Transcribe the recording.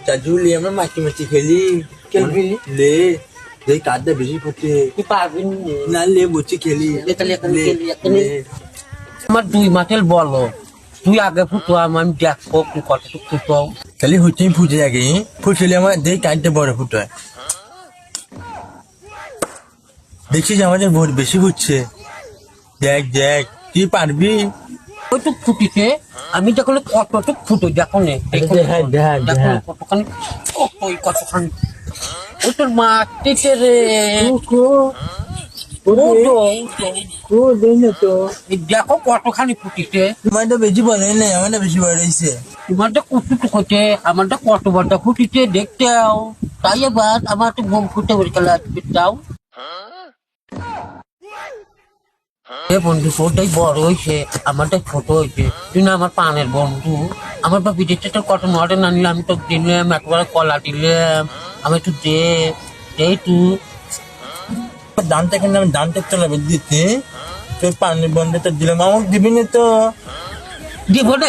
চাচু লে আমরা মাছি মাছি খেলি খেলবি? লে যে কাঁদটা বেশি ফুটে তুই পারবি না লে বসে খেলি তাহলে এখন লে, খেলি, এখন লে। আমার 2 মাসের বলো তুই আগে ফুটো আমি দেখবো তুই কতটুকু ফুটো খালি হচ্ছে ফুটে থাকে ফুটলে আমার যে কাঁদটা বড় ফুটে দেখছিস আমাদের ভোট বেশি ফুটছে দেখ দেখ তুই পারবি ওইটুক ফুটিছে আমি যখন কতটুক ফুটো দেখো নে কতখানি ওই কতখানি ওই তোর মাটিতে রে এই দেখো কতখানি ফুটিছে তোমারটা বেশি বড় হয় না আমারটা বেশি বড় হয়েছে তোমারটা কতটুক হচ্ছে আমারটা কত বড়টা ফুটিছে দেখতেও তাই এবার আমার একটু ঘুম ফুটে বলে খেলা দাও এ বন্ধু তোরটাই বড় হয়েছে আমারটা ছোট হয়েছে তুই না আমার পানের বন্ধু আমার বা বিদেশে তোর কত নটে না নিলে আমি তো দিলাম একবার কলা দিলাম আমি একটু দে তুই দামটা কিন্তু আমি দামটা চলাবে দিতে তোর পানির বন্ধটা দিলাম আমাকে দিবি না তো দিব না